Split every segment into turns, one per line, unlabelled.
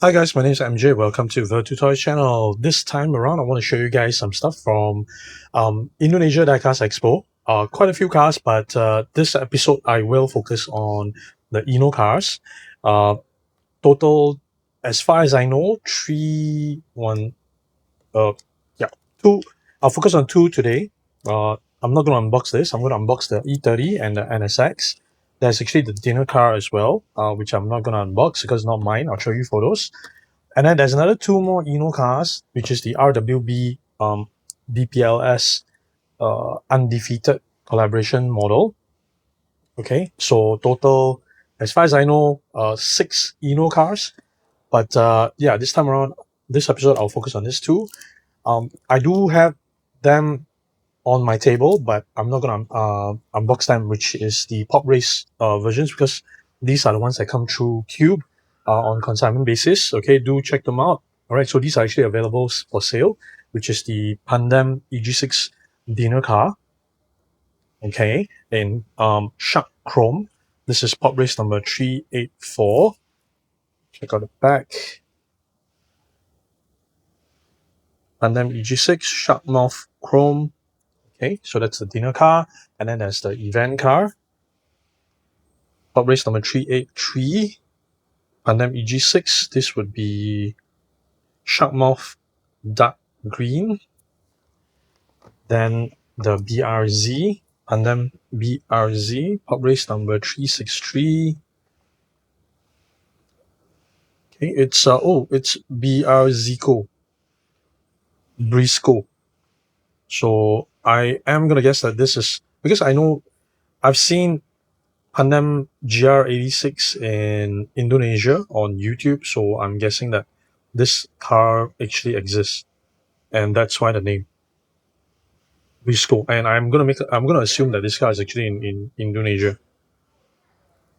Hi guys, my name is MJ. Welcome to the Tutorial channel. This time around, I want to show you guys some stuff from Indonesia Diecast Expo. Quite a few cars, but this episode I will focus on the Inno cars. Total, as far as I know, two. I'll focus on two today. I'm not going to unbox this. I'm going to unbox the E30 and the NSX. There's actually the dinner car as well, which I'm not going to unbox because it's not mine. I'll show you photos. And then there's another two more Inno cars, which is the RWB DPLS undefeated collaboration model. Okay, so total, as far as I know, 6 Inno cars. But yeah, this time around, this episode, I'll focus on this too. I do have them on my table, but I'm not gonna unbox them, which is the PopRace versions, because these are the ones that come through Cube on consignment basis. Okay, do check them out. All right, so these are actually available for sale, which is the PANDEM EG6 dinner car. Okay, in shark chrome. This is PopRace number 384. Check out the back. PANDEM EG6 SharkMouth chrome. Okay, so that's the dinner car, and then there's the event car. PopRace number 383. PANDEM EG6. This would be SharkMouth dark green. Then the BRZ, PANDEM BRZ, PopRace number 363. Okay, it's BRZIKO, BRZIKO. So I am gonna guess that this is, because I know I've seen PANDEM GR86 in Indonesia on YouTube, so I'm guessing that this car actually exists, and that's why the name BRZIKO. And I'm gonna assume that this car is actually in Indonesia.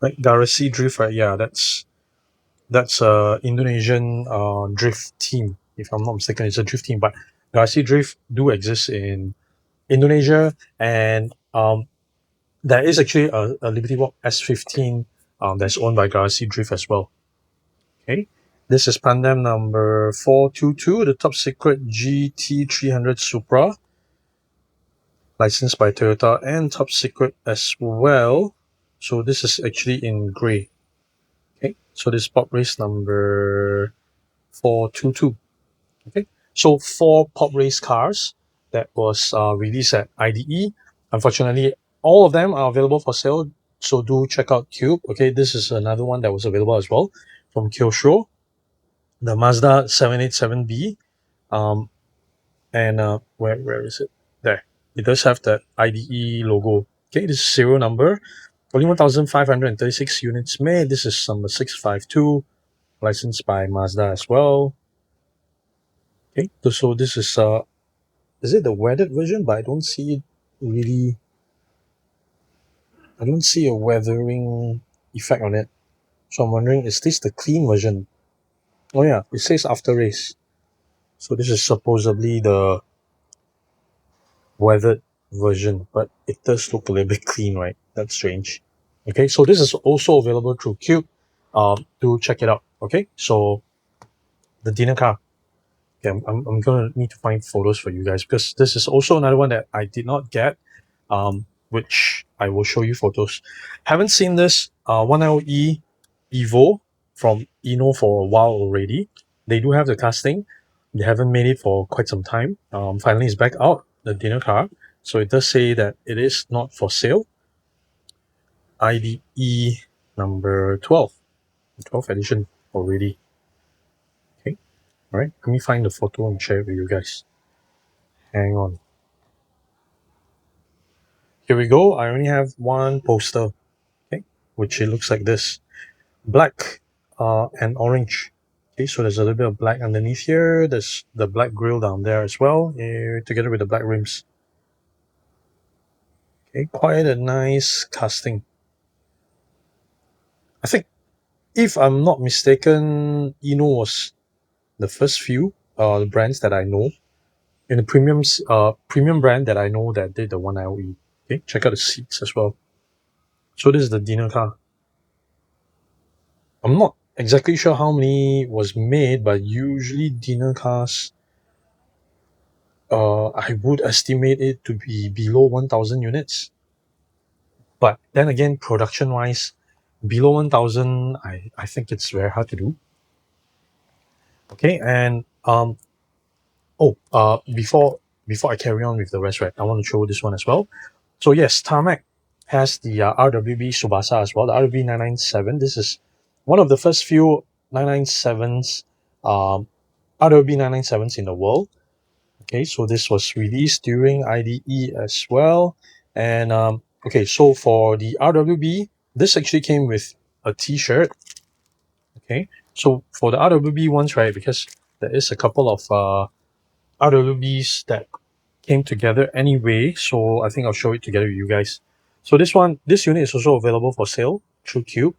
Right, Garasi Drift, right? Yeah, that's Indonesian drift team. If I'm not mistaken, it's a drift team. But Garasi Drift do exist in Indonesia, and there is actually a Liberty Walk S15 that's owned by Garasi Drift as well. Okay, this is PANDEM number 422, the top secret GT300 Supra, licensed by Toyota, and top secret as well. So this is actually in grey. Okay, so this is PopRace number 422. Okay, so 4 PopRace cars that was released at IDE. Unfortunately, all of them are available for sale, so do check out Cube. Okay, this is another one that was available as well from Kyosho, the Mazda 787B. And where is it? There. It does have the IDE logo. Okay, this is serial number. Only 1,536 units made. This is number 652, licensed by Mazda as well. Okay, so this is it the weathered version? But I don't see it really. I don't see a weathering effect on it. So I'm wondering, is this the clean version? Oh yeah, it says after race. So this is supposedly the weathered version, but it does look a little bit clean, right? That's strange. Okay, so this is also available through Cube. Do check it out. Okay, so the dinner car. Okay, I'm gonna need to find photos for you guys, because this is also another one that I did not get, which I will show you photos. Haven't seen this 1LE Evo from Inno for a while already. They do have the casting. They haven't made it for quite some time. Finally it's back out, the dinner car. So it does say that it is not for sale. IDE number 12 edition already. Okay, all right, let me find the photo and share it with you guys. Hang on. Here we go. I only have one poster, okay, which it looks like this. Black and orange. Okay, so there's a little bit of black underneath here. There's the black grille down there as well, together with the black rims. Okay, quite a nice casting. I think, if I'm not mistaken, Inno was the first few the brands that I know, in the premium brand that I know that did the 1LE. Okay, check out the seats as well. So this is the dinner car. I'm not exactly sure how many was made, but usually dinner cars, I would estimate it to be below 1,000 units. But then again, production wise, below 1,000, I think it's very hard to do. Okay, and before I carry on with the rest, right, I want to show this one as well. So yes, Tarmac has the RWB Tsubasa as well, the RWB 997. This is one of the first few 997s, RWB 997s in the world. Okay, so this was released during IDE as well. And okay, so for the RWB, this actually came with a T-shirt. Okay, so for the RWB ones, right, because there is a couple of RWBs that came together anyway, so I think I'll show it together with you guys. So this unit is also available for sale through Cube.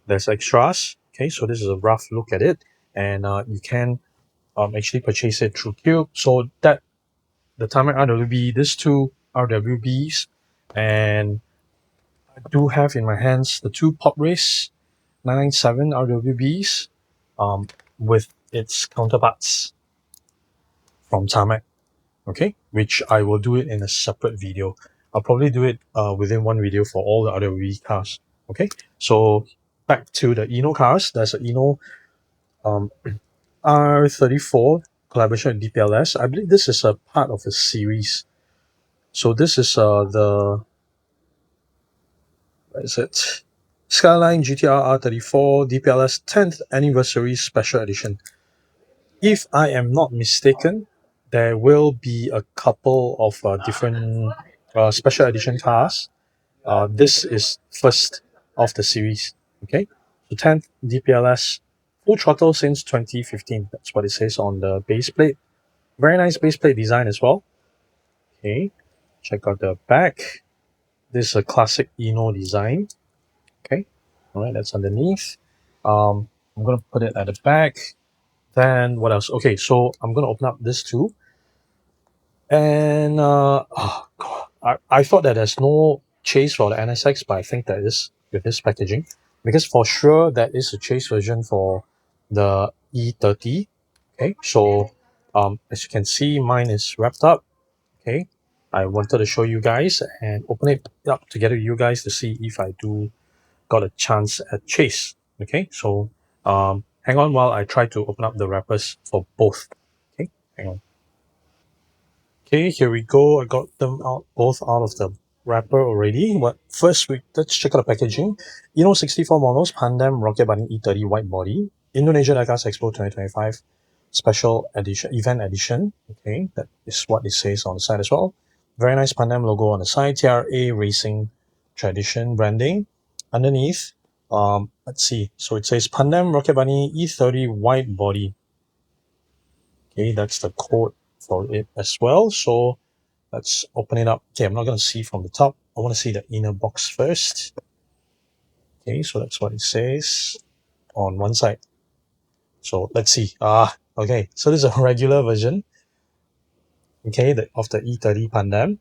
There's extras. Okay, so this is a rough look at it, and you can actually purchase it through Cube. So that the Tarmac RWB, these two RWBs, and I do have in my hands the two PopRace 997 RWBs, with its counterparts from Tarmac. Okay, which I will do it in a separate video. I'll probably do it within one video for all the other Wii cars. Okay, so back to the Inno cars. There's an Inno um, R34 collaboration with DPLS. I believe this is a part of a series. So this is what is it? Skyline GTR R34 DPLS 10th Anniversary Special Edition. If I am not mistaken, there will be a couple of different special edition cars. This is first of the series. Okay, so 10th DPLS full throttle since 2015. That's what it says on the base plate. Very nice base plate design as well. Okay, check out the back. This is a classic Inno design. Okay, all right, that's underneath. I'm gonna put it at the back. Then what else? Okay, so I'm gonna open up this too. And oh God, I thought that there's no chase for the NSX, but I think there is with this packaging, because for sure there is a chase version for the E30. Okay, so as you can see, mine is wrapped up. Okay, I wanted to show you guys and open it up together with you guys to see if I do got a chance at chase. Okay, so hang on while I try to open up the wrappers for both. Okay, hang on. Okay, here we go. I got them out both out of the wrapper already. But first, let's check out the packaging. Inno64 models, PANDEM Rocket Bunny E30 Widebody, Indonesia Diecast Expo 2025 Special Edition, Event Edition. Okay, that is what it says on the side as well. Very nice PANDEM logo on the side. TRA Racing Tradition branding. Underneath, let's see. So it says PANDEM Rocket Bunny E30 Widebody. Okay, that's the code for it as well. So let's open it up. Okay, I'm not going to see from the top. I want to see the inner box first. Okay, so that's what it says on one side. So let's see. Okay, so this is a regular version. Okay, of the E30 PANDEM.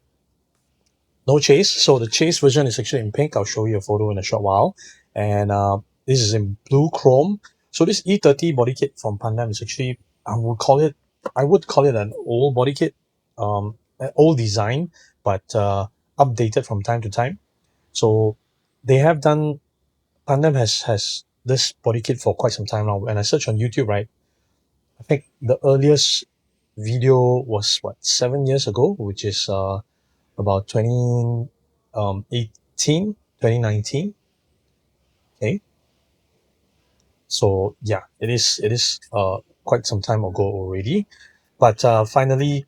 No chase. So the chase version is actually in pink. I'll show you a photo in a short while. And this is in blue chrome. So this E30 body kit from PANDEM is actually, I would call it an old body kit, an old design, but updated from time to time. So they have done, PANDEM has this body kit for quite some time now. When I search on YouTube, right, I think the earliest video was 7 years ago, which is about 2018, 2019. Okay, so yeah, it is quite some time ago already, but finally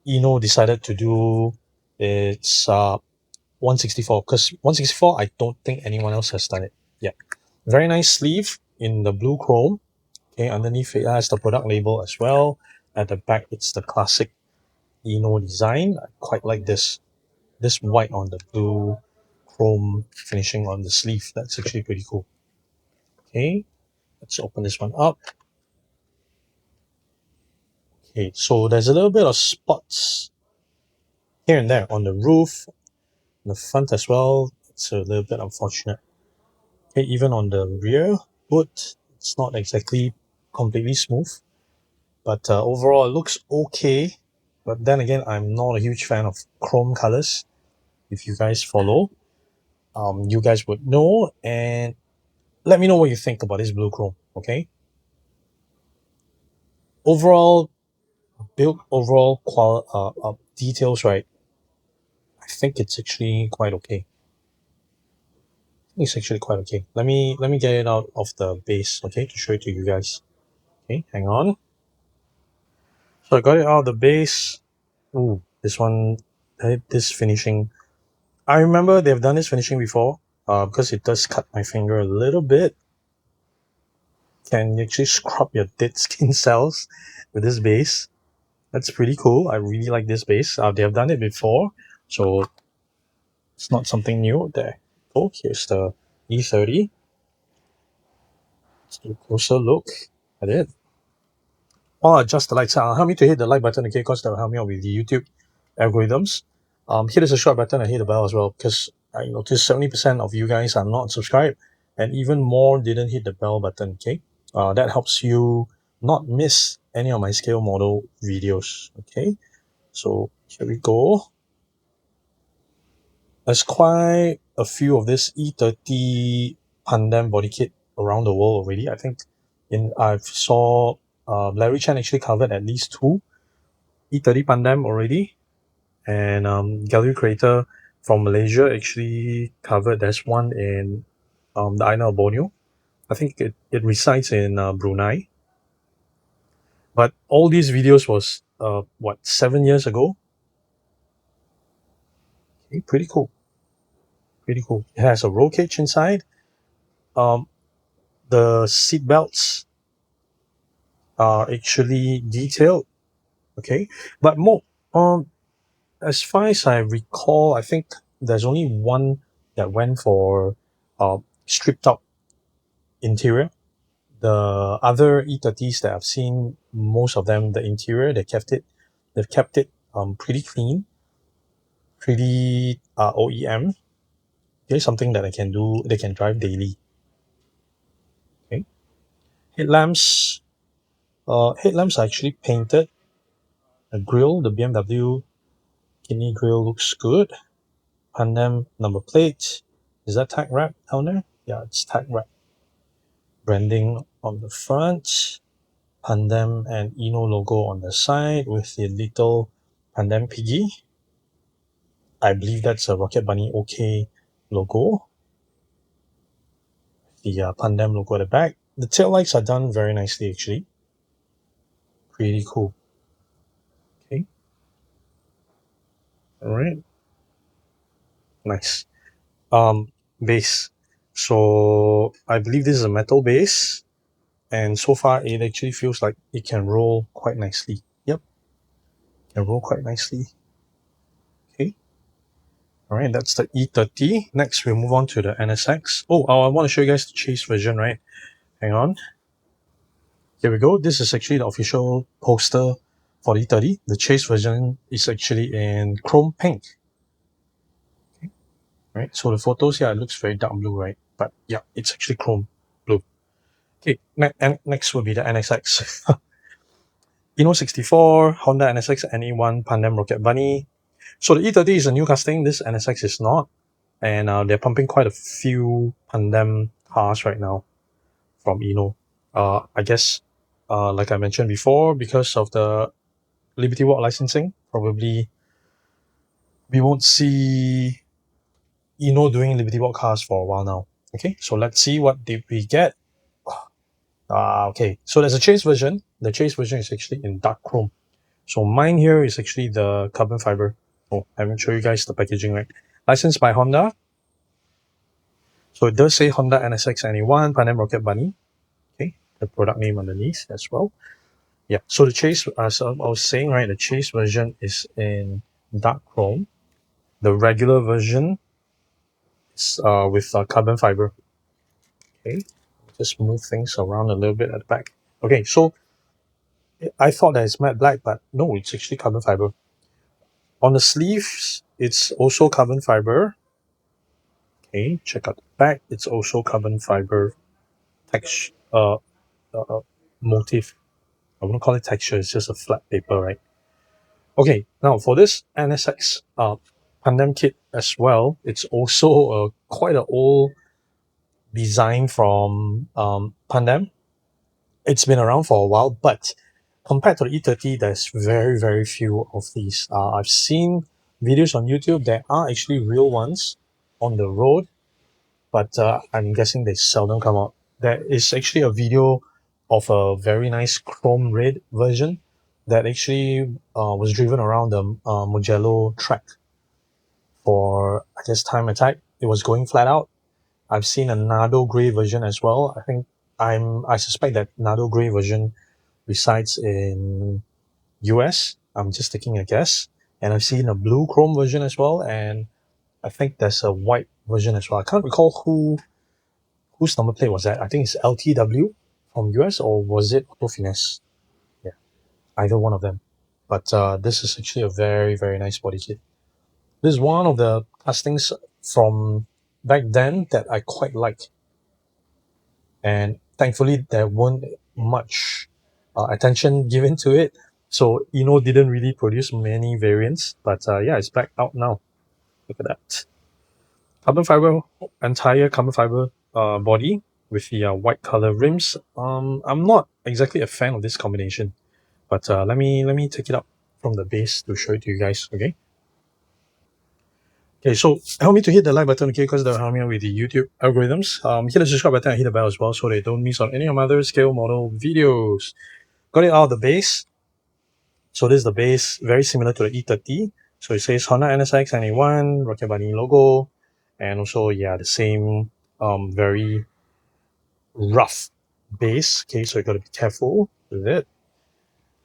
Inno decided to do its 164, because 164 I don't think anyone else has done it yet. Very nice sleeve in the blue chrome. Okay, underneath it has the product label as well. At the back, it's the classic Inno design. I quite like this white on the blue chrome finishing on the sleeve. That's actually pretty cool. Okay, let's open this one up. Okay, so there's a little bit of spots here and there on the roof, on the front as well. It's a little bit unfortunate. Okay, even on the rear, good. It's not exactly completely smooth, but overall it looks okay. But then again, I'm not a huge fan of chrome colors. If you guys follow, you guys would know. And let me know what you think about this blue chrome. Okay. Overall build, overall details, right? I think it's actually quite okay. It's actually quite okay. Let me get it out of the base, okay, to show it to you guys. Okay, hang on. So I got it out of the base. Ooh, this one, this finishing. I remember they've done this finishing before. Because it does cut my finger a little bit. Can actually scrub your dead skin cells with this base. That's pretty cool. I really like this base. They have done it before, so it's not something new. There. Oh, here's the E30. Let's do a closer look at it. I'll adjust the lights. Help me to hit the like button, okay, because that will help me out with the YouTube algorithms. Hit the subscribe button and hit the bell as well, because I noticed 70% of you guys are not subscribed, and even more didn't hit the bell button, okay? That helps you not miss any of my scale model videos, okay? So here we go. There's quite a few of this E30 PANDEM body kit around the world already. I think I've saw Larry Chen actually covered at least two E30 PANDEM already, and Gallery Creator from Malaysia actually covered. There's one in the island of Borneo. I think it resides in Brunei. But all these videos was what, 7 years ago? Okay, pretty cool. Pretty cool. It has a roll cage inside. Um, the seat belts are actually detailed. Okay, but more as far as I recall, I think there's only one that went for stripped out interior. The other E30s that I've seen, most of them, the interior, they've kept it pretty clean, pretty OEM. Okay, something that they can drive daily. Okay, headlamps. Headlamps are actually painted. A grill, the BMW Kidney grill looks good. Pandem number plate. Is that tag wrap down there? Yeah, it's tag wrap. Branding on the front. Pandem and Inno logo on the side with the little Pandem piggy. I believe that's a Rocket Bunny OK logo. The Pandem logo at the back. The tail lights are done very nicely actually. Pretty cool. Okay. Alright. Nice. Base. So I believe this is a metal base. And so far it actually feels like it can roll quite nicely. Yep, can roll quite nicely. Okay, all right, that's the E30. Next we'll move on to the NSX. Oh, I want to show you guys the chase version, right? Hang on, here we go. This is actually the official poster for the E30. The chase version is actually in chrome pink. Okay. Right, so the photos here, it looks very dark blue, right? But yeah, it's actually chrome blue. Okay, next will be the NSX. Inno64, Honda NSX NE1 Pandem Rocket Bunny. So the E30 is a new casting, this NSX is not. And they're pumping quite a few Pandem cars right now from Inno. I guess, like I mentioned before, because of the Liberty Walk licensing, probably we won't see Inno doing Liberty Walk cars for a while now. Okay, so let's see what did we get. Okay, so there's a chase version. The chase version is actually in dark chrome. So mine here is actually the carbon fiber. Oh, I haven't shown you guys the packaging, right? Licensed by Honda. So it does say Honda NSX NE1 Pandem Rocket Bunny. Okay, the product name underneath as well. Yeah, so the chase, as I was saying, right, the chase version is in dark chrome. The regular version is with carbon fiber. Okay, just move things around a little bit at the back. Okay, so I thought that it's matte black, but no, it's actually carbon fiber. On the sleeves, it's also carbon fiber. Okay, check out the back. It's also carbon fiber. texture motif. I wouldn't call it texture, it's just a flat paper, right? Okay, now for this NSX Pandem kit as well, it's also quite an old design from Pandem. It's been around for a while, but compared to the E30, there's very, very few of these. I've seen videos on YouTube. There are actually real ones on the road, but I'm guessing they seldom come out. There is actually a video of a very nice chrome red version that actually was driven around the Mugello track for, I guess, time attack. It was going flat out. I've seen a Nardo Grey version as well. I suspect that Nardo Grey version resides in US. I'm just taking a guess. And I've seen a blue chrome version as well, and I think there's a white version as well. I can't recall whose number plate was that. I think it's LTW from US, or was it Auto Finesse? Yeah, either one of them. But this is actually a very, very nice body kit. This is one of the castings from back then that I quite like. And thankfully, there weren't much attention given to it. So Inno didn't really produce many variants, but yeah, it's back out now. Look at that. Carbon fiber, entire carbon fiber body with the white color rims. I'm not exactly a fan of this combination, but let me take it up from the base to show it to you guys. Okay, so help me to hit the like button, okay, because they'll help me out with the YouTube algorithms. Hit the subscribe button and hit the bell as well so they don't miss on any of my other scale model videos. Got it out of the base. So this is the base, very similar to the E30. So it says Honda NSX 91, Rocket Bunny logo, and also, yeah, the same very rough base. Okay, so you got to be careful with it.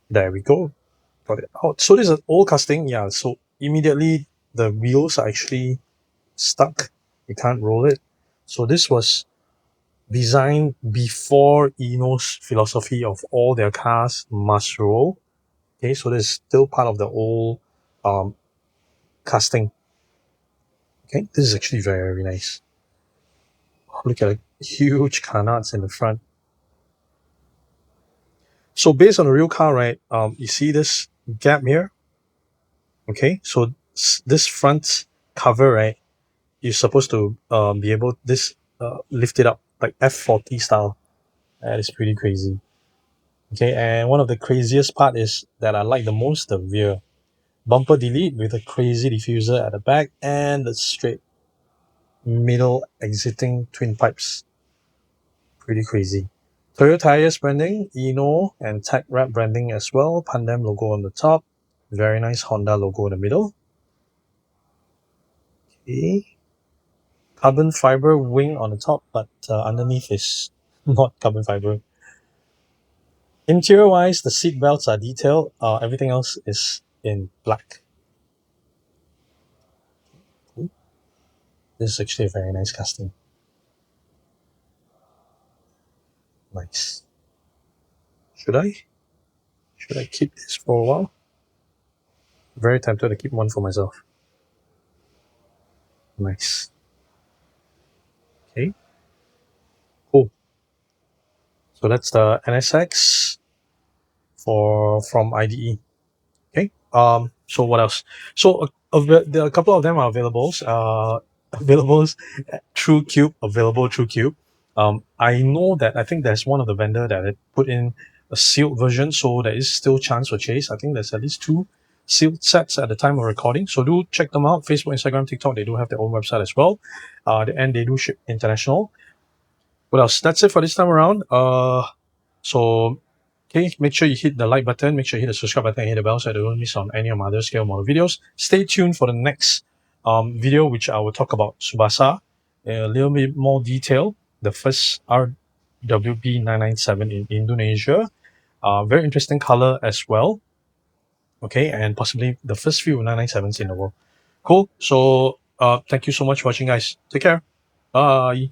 There we go. Got it out. So this is an old casting. Yeah, so immediately the wheels are actually stuck. You can't roll it. So this was designed before Inno's philosophy of all their cars must roll. Okay, so this is still part of the old casting. Okay, this is actually very, very nice. Look at the huge canards in the front. So based on the real car, right, you see this gap here? Okay, so this front cover, right, you're supposed to be able this lift it up like F40 style. That is pretty crazy. Okay, and one of the craziest part is that I like the most, the rear bumper delete with a crazy diffuser at the back and the straight middle exiting twin pipes. Pretty crazy. Toyo tires branding, Inno and Tech Wrap branding as well. Pandem logo on the top. Very nice Honda logo in the middle. Okay. Carbon fiber wing on the top, but underneath is not carbon fiber. Interior wise, the seat belts are detailed. Everything else is in black. Cool. This is actually a very nice casting. Nice. Should I keep this for a while? Very tempted to keep one for myself. Nice. Okay. Cool. So that's the NSX from IDE. Okay. So what else? So there are a couple of them are available. Available through Cube. Available through Cube. I know that I think there's one of the vendor that had put in a sealed version, so there is still chance for chase. I think there's at least 2 sealed sets at the time of recording. So do check them out. Facebook, Instagram, TikTok. They do have their own website as well. And they do ship international. What else? That's it for this time around. So okay, make sure you hit the like button, make sure you hit the subscribe button and hit the bell so you don't miss on any of my other scale model videos. Stay tuned for the next video, which I will talk about Tsubasa in a little bit more detail. The first RWB 997 in Indonesia. Very interesting color as well. Okay, and possibly the first few 997s in the world. Cool. So thank you so much for watching, guys. Take care. Bye.